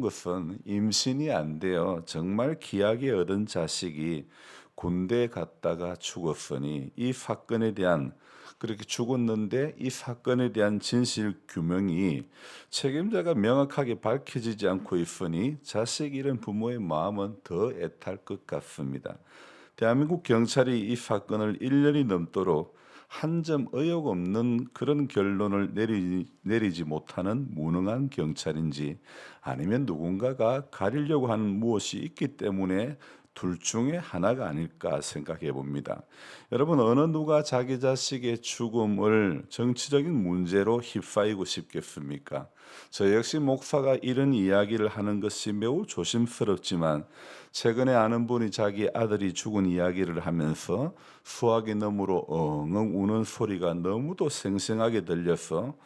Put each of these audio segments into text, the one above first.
것은 임신이 안 돼요. 정말 귀하게 얻은 자식이 군대 갔다가 죽었으니 이 사건에 대한 그렇게 죽었는데 이 사건에 대한 진실 규명이 책임자가 명확하게 밝혀지지 않고 있으니 자식 잃은 부모의 마음은 더 애탈 것 같습니다. 대한민국 경찰이 이 사건을 1년이 넘도록 한 점 의혹 없는 그런 결론을 내리지 못하는 무능한 경찰인지 아니면 누군가가 가리려고 하는 무엇이 있기 때문에 둘 중에 하나가 아닐까 생각해 봅니다. 여러분, 어느 누가 자기 자식의 죽음을 정치적인 문제로 휩싸이고 싶겠습니까? 저 역시 목사가 이런 이야기를 하는 것이 매우 조심스럽지만 최근에 아는 분이 자기 아들이 죽은 이야기를 하면서 수화기 너머로 엉엉 우는 소리가 너무도 생생하게 들려서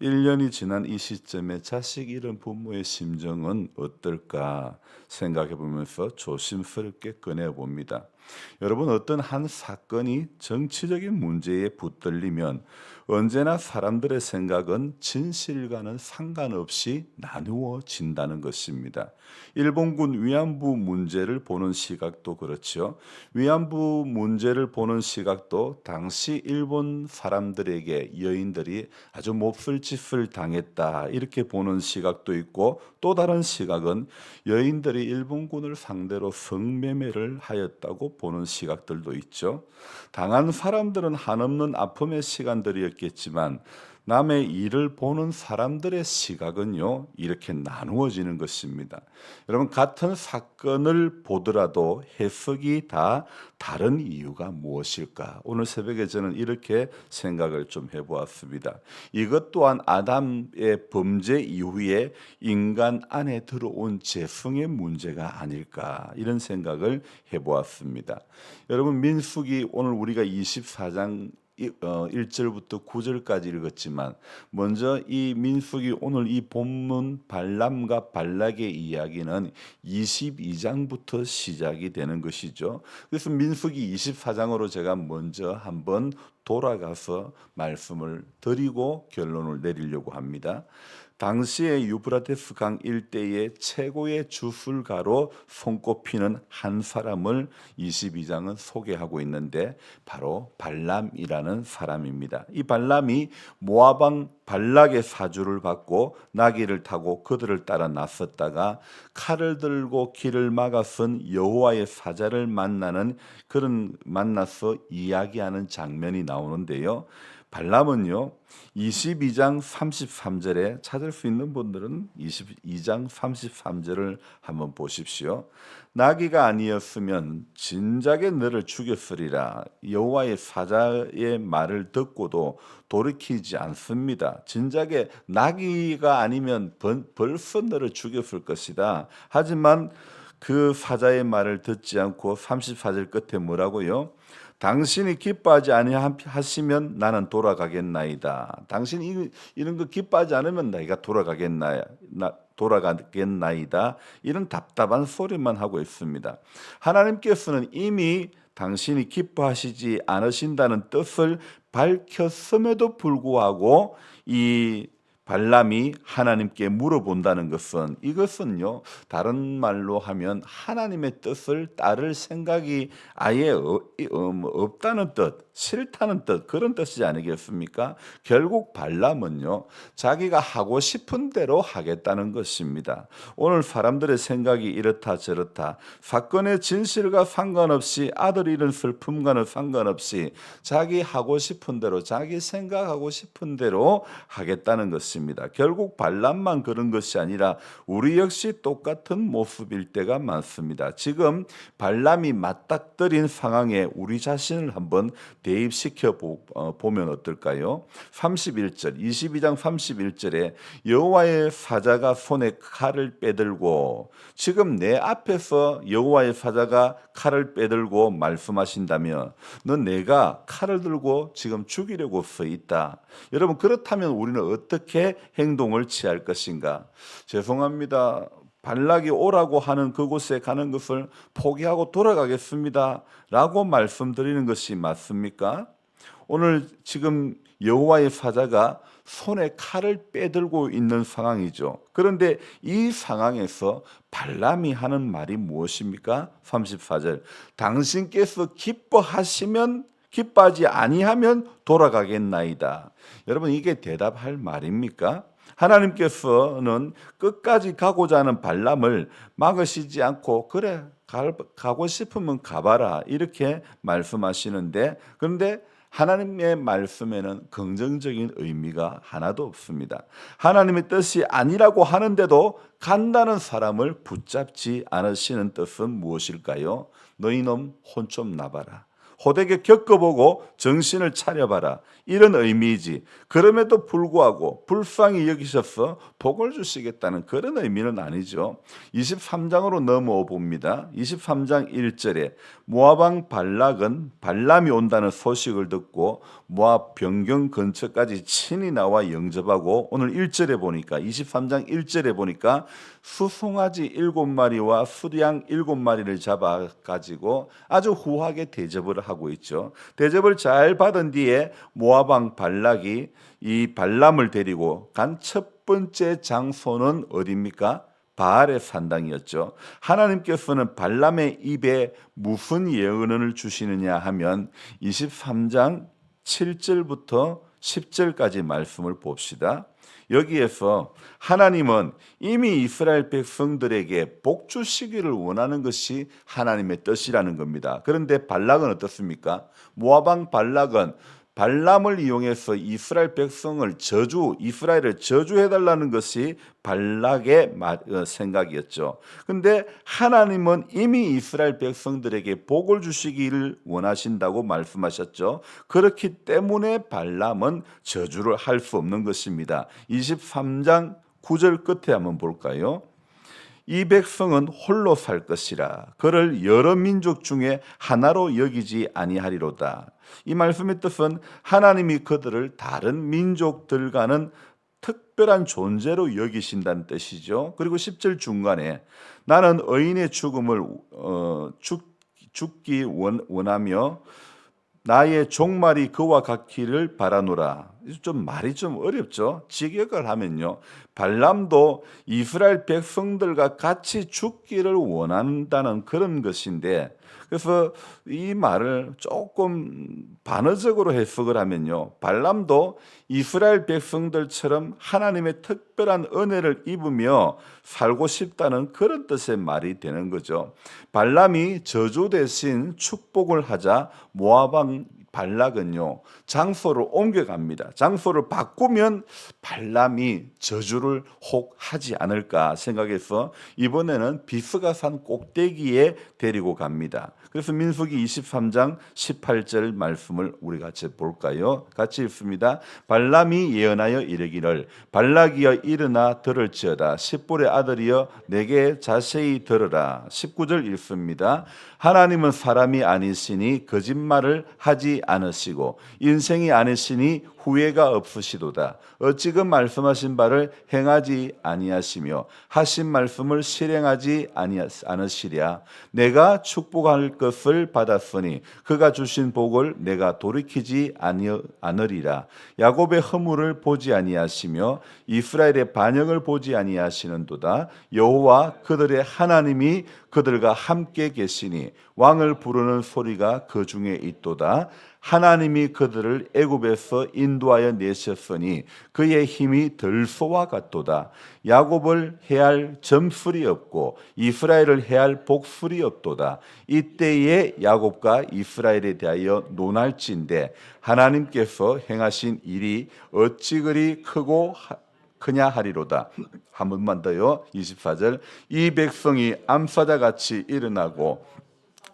1년이 지난 이 시점에 자식 잃은 부모의 심정은 어떨까 생각해 보면서 조심스럽게 꺼내 봅니다. 여러분, 어떤 한 사건이 정치적인 문제에 붙들리면 언제나 사람들의 생각은 진실과는 상관없이 나누어진다는 것입니다. 일본군 위안부 문제를 보는 시각도 그렇죠. 위안부 문제를 보는 시각도 당시 일본 사람들에게 여인들이 아주 몹쓸 짓을 당했다 이렇게 보는 시각도 있고, 또 다른 시각은 여인들이 일본군을 상대로 성매매를 하였다고 보는 시각들도 있죠. 당한 사람들은 한없는 아픔의 시간들이었겠지만 남의 일을 보는 사람들의 시각은요, 이렇게 나누어지는 것입니다. 여러분, 같은 사건을 보더라도 해석이 다 다른 이유가 무엇일까? 오늘 새벽에 저는 이렇게 생각을 좀 해보았습니다. 이것 또한 아담의 범죄 이후에 인간 안에 들어온 죄성의 문제가 아닐까? 이런 생각을 해보았습니다. 여러분, 민수기 오늘 우리가 24장 1절부터 9절까지 읽었지만 먼저 이 민수기 오늘 이 본문 발람과 발락의 이야기는 22장부터 시작이 되는 것이죠. 그래서 민수기 24장으로 제가 먼저 한번 돌아가서 말씀을 드리고 결론을 내리려고 합니다. 당시에 유브라데스 강 일대의 최고의 주술가로 손꼽히는 한 사람을 22장은 소개하고 있는데 바로 발람이라는 사람입니다. 이 발람이 모압 왕 발락의 사주를 받고 나귀를 타고 그들을 따라 나섰다가 칼을 들고 길을 막아선 여호와의 사자를 만나서 이야기하는 장면이 나오는데요. 발람은요, 22장 33절에 찾을 수 있는 분들은 22장 33절을 한번 보십시오. 나귀가 아니었으면 진작에 너를 죽였으리라. 여호와의 사자의 말을 듣고도 돌이키지 않습니다. 진작에 나귀가 아니면 벌써 너를 죽였을 것이다. 하지만 그 사자의 말을 듣지 않고 34절 끝에 뭐라고요? 당신이 기뻐하지 아니하시면 나는 돌아가겠나이다. 당신이 이런 거 기뻐하지 않으면 내가 돌아가겠나이다. 이런 답답한 소리만 하고 있습니다. 하나님께서는 이미 당신이 기뻐하시지 않으신다는 뜻을 밝혔음에도 불구하고 이 발람이 하나님께 물어본다는 것은, 이것은요, 다른 말로 하면 하나님의 뜻을 따를 생각이 아예 없다는 뜻, 싫다는 뜻, 그런 뜻이지 않겠습니까? 결국 발람은요, 자기가 하고 싶은 대로 하겠다는 것입니다. 오늘 사람들의 생각이 이렇다 저렇다, 사건의 진실과 상관없이, 아들 잃은 슬픔과는 상관없이 자기 하고 싶은 대로, 자기 생각하고 싶은 대로 하겠다는 것입니다. 결국 발람만 그런 것이 아니라 우리 역시 똑같은 모습일 때가 많습니다. 지금 발람이 맞닥뜨린 상황에 우리 자신을 한번 대입시켜 보면 어떨까요? 31절, 22장 31절에 여호와의 사자가 손에 칼을 빼들고, 지금 내 앞에서 여호와의 사자가 칼을 빼들고 말씀하신다면 넌 내가 칼을 들고 지금 죽이려고 서 있다. 여러분, 그렇다면 우리는 어떻게 행동을 취할 것인가? 죄송합니다. 발락이 오라고 하는 그곳에 가는 것을 포기하고 돌아가겠습니다 라고 말씀드리는 것이 맞습니까? 오늘 지금 여호와의 사자가 손에 칼을 빼들고 있는 상황이죠. 그런데 이 상황에서 발람이 하는 말이 무엇입니까? 34절. 당신께서 기뻐하지 아니하면 돌아가겠나이다. 여러분, 이게 대답할 말입니까? 하나님께서는 끝까지 가고자 하는 발람을 막으시지 않고, 그래 가고 싶으면 가봐라, 이렇게 말씀하시는데, 그런데 하나님의 말씀에는 긍정적인 의미가 하나도 없습니다. 하나님의 뜻이 아니라고 하는데도 간다는 사람을 붙잡지 않으시는 뜻은 무엇일까요? 너희놈 혼 좀 나봐라, 호되게 겪어보고 정신을 차려봐라, 이런 의미이지, 그럼에도 불구하고 불쌍히 여기셔서 복을 주시겠다는 그런 의미는 아니죠. 23장으로 넘어오 봅니다. 23장 1절에 모압 왕 발락은 발람이 온다는 소식을 듣고 모압 변경 근처까지 친히 나와 영접하고, 오늘 1절에 보니까 23장 1절에 보니까 수송아지 7마리와 수양 7마리를 잡아가지고 아주 후하게 대접을 하고 있죠. 대접을 잘 받은 뒤에 모압 왕 발락이 이 발람을 데리고 간 첫 번째 장소는 어디입니까? 바알의 산당이었죠. 하나님께서는 발람의 입에 무슨 예언을 주시느냐 하면 23장 7절부터 10절까지 말씀을 봅시다. 여기에서 하나님은 이미 이스라엘 백성들에게 복 주시기를 원하는 것이 하나님의 뜻이라는 겁니다. 그런데 발락은 어떻습니까? 모압 왕 발락은 발람을 이용해서 이스라엘 이스라엘을 저주해달라는 것이 발락의 생각이었죠. 그런데 하나님은 이미 이스라엘 백성들에게 복을 주시기를 원하신다고 말씀하셨죠. 그렇기 때문에 발람은 저주를 할 수 없는 것입니다. 23장 9절 끝에 한번 볼까요? 이 백성은 홀로 살 것이라 그를 여러 민족 중에 하나로 여기지 아니하리로다. 이 말씀의 뜻은 하나님이 그들을 다른 민족들과는 특별한 존재로 여기신다는 뜻이죠. 그리고 10절 중간에 나는 의인의 죽음을 죽기 원하며 나의 종말이 그와 같기를 바라노라. 좀 말이 좀 어렵죠. 직역을 하면요, 발람도 이스라엘 백성들과 같이 죽기를 원한다는 그런 것인데, 그래서 이 말을 조금 반어적으로 해석을 하면요, 발람도 이스라엘 백성들처럼 하나님의 특별한 은혜를 입으며 살고 싶다는 그런 뜻의 말이 되는 거죠. 발람이 저주 대신 축복을 하자 모압 왕 발락은요, 장소를 옮겨갑니다. 장소를 바꾸면 발람이 저주를 혹 하지 않을까 생각해서 이번에는 비스가산 꼭대기에 데리고 갑니다. 그래서 민수기 23장 18절 말씀을 우리 같이 볼까요? 같이 읽습니다. 발람이 예언하여 이르기를 발락이여 일어나 들을지어다. 십볼의 아들이여 내게 자세히 들으라. 19절 읽습니다. 하나님은 사람이 아니시니 거짓말을 하지 않으시고 인생이 아니시니 후회가 없으시도다. 어찌 그 말씀하신 바를 행하지 아니하시며 하신 말씀을 실행하지 않으시랴. 내가 축복할 것을 받았으니 그가 주신 복을 내가 돌이키지 않으리라. 야곱의 허물을 보지 아니하시며 이스라엘의 반역을 보지 아니하시는도다. 여호와 그들의 하나님이 그들과 함께 계시니 왕을 부르는 소리가 그 중에 있도다. 하나님이 그들을 애굽에서 인도하여 내셨으니 그의 힘이 들소와 같도다. 야곱을 해할 점술이 없고 이스라엘을 해할 복술이 없도다. 이때에 야곱과 이스라엘에 대하여 논할진대 하나님께서 행하신 일이 어찌 그리 크냐 하리로다. 한 번만 더요. 24절. 이 백성이 암사자같이 일어나고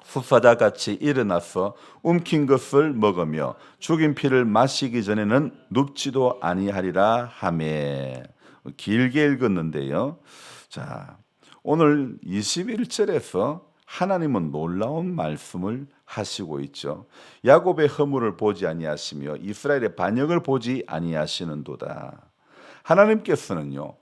숫사자같이 일어나서 움킨 것을 먹으며 죽인 피를 마시기 전에는 눕지도 아니하리라 하매. 길게 읽었는데요. 자, 오늘 21절에서 하나님은 놀라운 말씀을 하시고 있죠. 야곱의 허물을 보지 아니하시며 이스라엘의 반역을 보지 아니하시는도다. 하나님께서는요,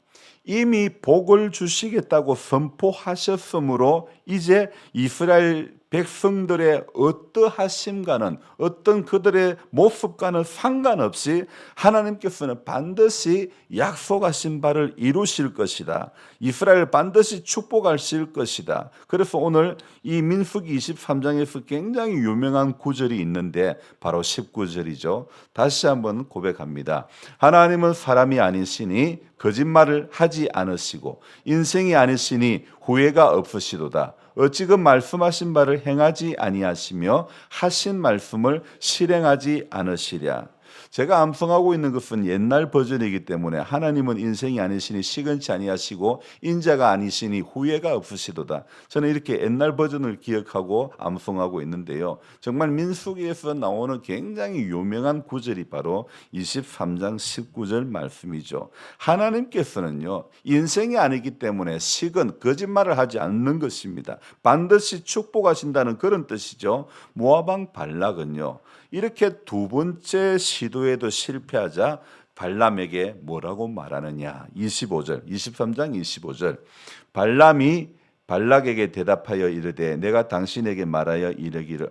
이미 복을 주시겠다고 선포하셨으므로 이제 이스라엘 백성들의 어떠하심과는 어떤 그들의 모습과는 상관없이 하나님께서는 반드시 약속하신 바를 이루실 것이다. 이스라엘 반드시 축복하실 것이다. 그래서 오늘 이 민수기 23장에서 굉장히 유명한 구절이 있는데 바로 19절이죠. 다시 한번 고백합니다. 하나님은 사람이 아니시니 거짓말을 하지 않으시고 인생이 아니시니 후회가 없으시도다. 어찌금 말씀하신 바를 행하지 아니하시며 하신 말씀을 실행하지 않으시랴. 제가 암송하고 있는 것은 옛날 버전이기 때문에 하나님은 인생이 아니시니 시건치 아니하시고 인자가 아니시니 후회가 없으시도다. 저는 이렇게 옛날 버전을 기억하고 암송하고 있는데요. 정말 민수기에서 나오는 굉장히 유명한 구절이 바로 23장 19절 말씀이죠. 하나님께서는요, 인생이 아니기 때문에 시건, 거짓말을 하지 않는 것입니다. 반드시 축복하신다는 그런 뜻이죠. 모압 왕 발락은요, 이렇게 두 번째 시도에도 실패하자 발람에게 뭐라고 말하느냐. 25절, 23장 25절. 발람이 발락에게 대답하여 이르되 내가 당신에게 말하여 이르기를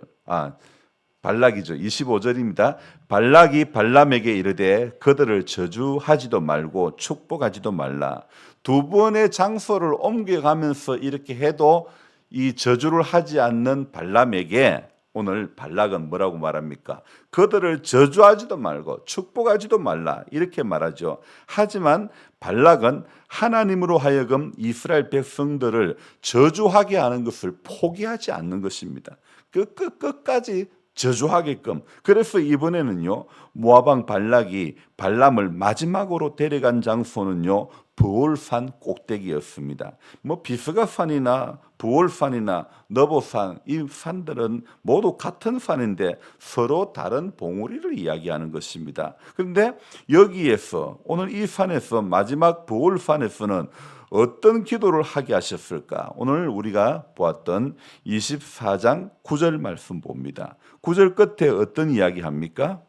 발락이죠. 25절입니다. 발락이 발람에게 이르되 그들을 저주하지도 말고 축복하지도 말라. 두 번의 장소를 옮겨가면서 이렇게 해도 이 저주를 하지 않는 발람에게 오늘 발락은 뭐라고 말합니까? 그들을 저주하지도 말고 축복하지도 말라 이렇게 말하죠. 하지만 발락은 하나님으로 하여금 이스라엘 백성들을 저주하게 하는 것을 포기하지 않는 것입니다. 끝까지 저주하게끔. 그래서 이번에는요, 모압 왕 발락이 발람을 마지막으로 데려간 장소는요, 브올산 꼭대기였습니다. 비스가산이나 브올산이나 너보산, 이 산들은 모두 같은 산인데 서로 다른 봉우리를 이야기하는 것입니다. 그런데 여기에서 오늘 이 산에서 마지막 브올산에서는 어떤 기도를 하게 하셨을까? 오늘 우리가 보았던 24장 9절 말씀 봅니다. 9절 끝에 어떤 이야기 합니까?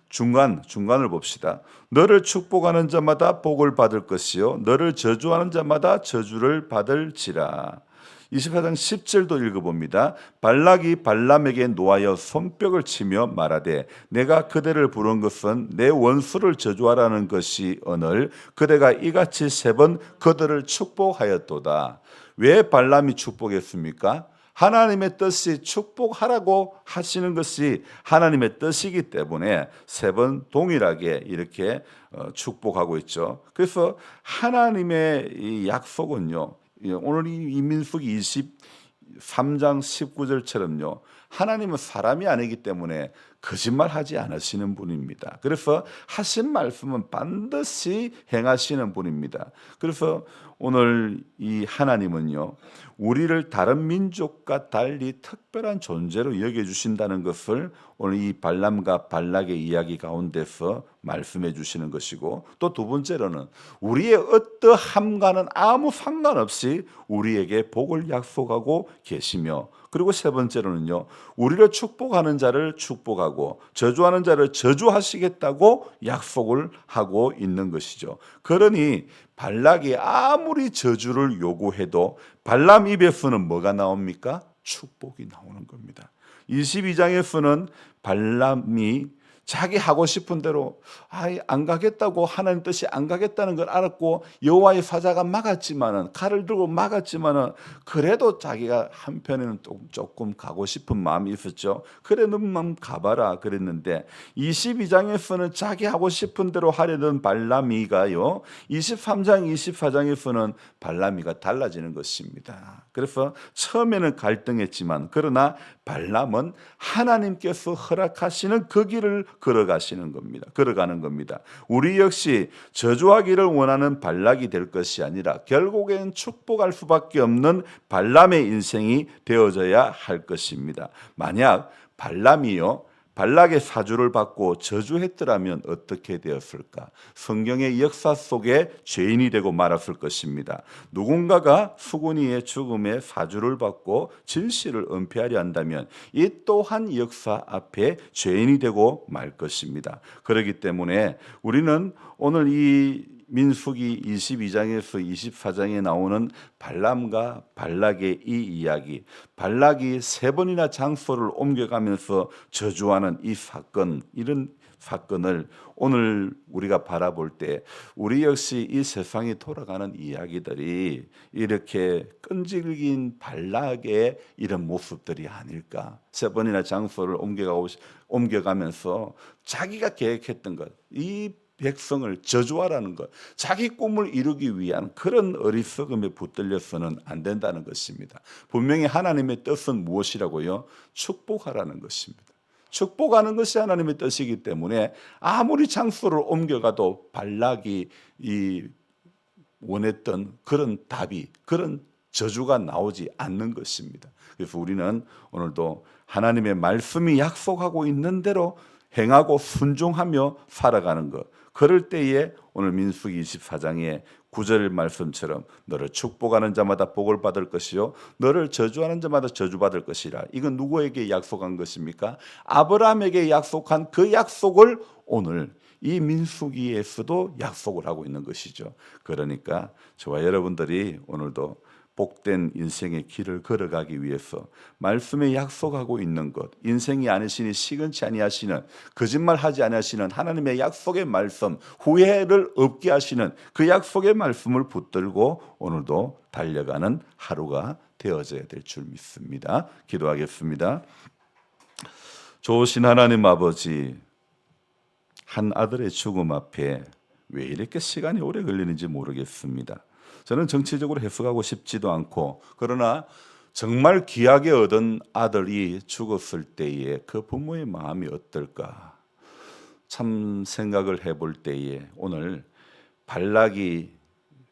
중간을 봅시다. 너를 축복하는 자마다 복을 받을 것이요 너를 저주하는 자마다 저주를 받을지라. 24장 10절도 읽어봅니다. 발락이 발람에게 노하여 손뼉을 치며 말하되 내가 그대를 부른 것은 내 원수를 저주하라는 것이 오늘 그대가 이같이 3번 그들을 축복하였도다. 왜 발람이 축복했습니까? 하나님의 뜻이 축복하라고 하시는 것이 하나님의 뜻이기 때문에 3번 동일하게 이렇게 축복하고 있죠. 그래서 하나님의 이 약속은요, 오늘 이 민수기 23장 19절처럼요, 하나님은 사람이 아니기 때문에 거짓말하지 않으시는 분입니다. 그래서 하신 말씀은 반드시 행하시는 분입니다. 그래서 오늘 이 하나님은요, 우리를 다른 민족과 달리 특별한 존재로 여겨주신다는 것을 오늘 이 발람과 발락의 이야기 가운데서 말씀해 주시는 것이고, 또 두 번째로는 우리의 어떠함과는 아무 상관없이 우리에게 복을 약속하고 계시며, 그리고 세 번째로는요, 우리를 축복하는 자를 축복하고 저주하는 자를 저주하시겠다고 약속을 하고 있는 것이죠. 그러니 발락이 아무리 저주를 요구해도 발람 입에서는 뭐가 나옵니까? 축복이 나오는 겁니다. 22장에서는 발람이 자기 하고 싶은 대로 안 가겠다고, 하나님 뜻이 안 가겠다는 걸 알았고 여호와의 사자가 막았지만은, 칼을 들고 막았지만은 그래도 자기가 한편에는 조금 가고 싶은 마음이 있었죠. 그래 너만 가봐라 그랬는데 22장에서는 자기 하고 싶은 대로 하려던 발람이가요, 23장 24장에서는 발람이가 달라지는 것입니다. 그래서 처음에는 갈등했지만 그러나 발람은 하나님께서 허락하시는 그 길을 걸어가는 겁니다. 우리 역시 저주하기를 원하는 발락이 될 것이 아니라 결국엔 축복할 수밖에 없는 발람의 인생이 되어져야 할 것입니다. 만약 발람이요, 발락의 사주를 받고 저주했더라면 어떻게 되었을까? 성경의 역사 속에 죄인이 되고 말았을 것입니다. 누군가가 수군이의 죽음에 사주를 받고 진실을 은폐하려 한다면 이 또한 역사 앞에 죄인이 되고 말 것입니다. 그렇기 때문에 우리는 오늘 이 민수기 22장에서 24장에 나오는 발람과 발락의 이 이야기, 발락이 3번이나 장소를 옮겨가면서 저주하는 이 사건, 이런 사건을 오늘 우리가 바라볼 때 우리 역시 이 세상이 돌아가는 이야기들이 이렇게 끈질긴 발락의 이런 모습들이 아닐까. 3번이나 장소를 옮겨가면서 자기가 계획했던 것, 이 백성을 저주하라는 것, 자기 꿈을 이루기 위한 그런 어리석음에 붙들려서는 안 된다는 것입니다. 분명히 하나님의 뜻은 무엇이라고요? 축복하라는 것입니다. 축복하는 것이 하나님의 뜻이기 때문에 아무리 장소를 옮겨가도 발락이 원했던 그런 답이, 그런 저주가 나오지 않는 것입니다. 그래서 우리는 오늘도 하나님의 말씀이 약속하고 있는 대로 행하고 순종하며 살아가는 것, 그럴 때에 오늘 민수기 24장의 9절 말씀처럼 너를 축복하는 자마다 복을 받을 것이요 너를 저주하는 자마다 저주받을 것이라. 이건 누구에게 약속한 것입니까? 아브라함에게 약속한 그 약속을 오늘 이 민수기에서도 약속을 하고 있는 것이죠. 그러니까 저와 여러분들이 오늘도 복된 인생의 길을 걸어가기 위해서 말씀에 약속하고 있는 것, 인생이 아니시니 시근치 아니하시는, 거짓말하지 아니하시는 하나님의 약속의 말씀, 후회를 없게 하시는 그 약속의 말씀을 붙들고 오늘도 달려가는 하루가 되어져야 될 줄 믿습니다. 기도하겠습니다. 좋으신 하나님 아버지, 한 아들의 죽음 앞에 왜 이렇게 시간이 오래 걸리는지 모르겠습니다. 저는 정치적으로 해석하고 싶지도 않고, 그러나 정말 귀하게 얻은 아들이 죽었을 때에 그 부모의 마음이 어떨까 참 생각을 해볼 때에 오늘 발락이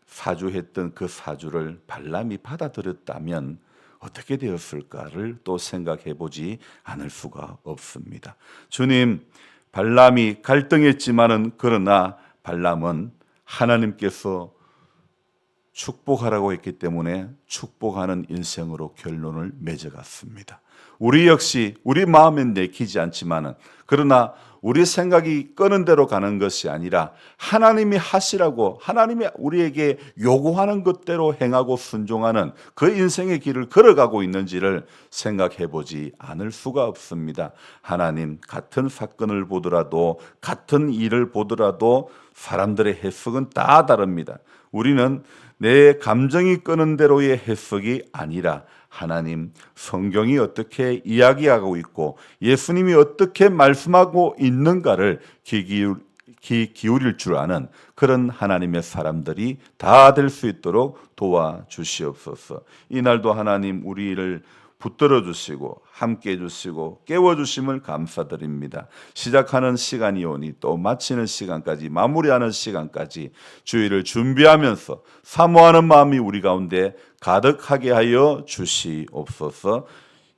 사주했던 그 사주를 발람이 받아들였다면 어떻게 되었을까를 또 생각해 보지 않을 수가 없습니다. 주님, 발람이 갈등했지만은 그러나 발람은 하나님께서 축복하라고 했기 때문에 축복하는 인생으로 결론을 맺어갔습니다. 우리 역시 우리 마음에 내키지 않지만은, 그러나 우리 생각이 끄는 대로 가는 것이 아니라 하나님이 하시라고 하나님이 우리에게 요구하는 것대로 행하고 순종하는 그 인생의 길을 걸어가고 있는지를 생각해 보지 않을 수가 없습니다. 하나님, 같은 사건을 보더라도, 같은 일을 보더라도 사람들의 해석은 다 다릅니다. 우리는 내 감정이 끄는 대로의 해석이 아니라 하나님, 성경이 어떻게 이야기하고 있고 예수님이 어떻게 말씀하고 있는가를 귀 기울일 줄 아는 그런 하나님의 사람들이 다 될 수 있도록 도와주시옵소서. 이날도 하나님 우리를 붙들어 주시고 함께 해 주시고 깨워 주심을 감사드립니다. 시작하는 시간이 오니 또 마치는 시간까지, 마무리하는 시간까지 주의를 준비하면서 사모하는 마음이 우리 가운데 가득하게 하여 주시옵소서.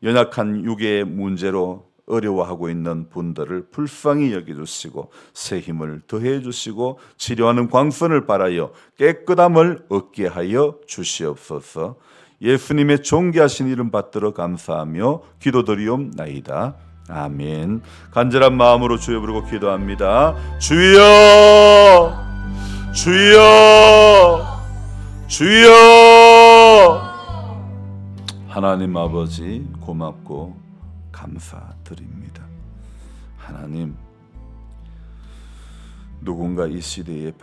연약한 육의 문제로 어려워하고 있는 분들을 불쌍히 여겨주시고 새 힘을 더해 주시고 치료하는 광선을 바라여 깨끗함을 얻게 하여 주시옵소서. 예수님의 존귀하신 이름 받들어 감사하며 기도드리옵나이다. 아멘. 간절한 마음으로 주여 부르고 기도합니다. 주여, 주여, 주여. 하나님 아버지, 고맙고 감사드립니다. 하나님, 누군가 이 시대에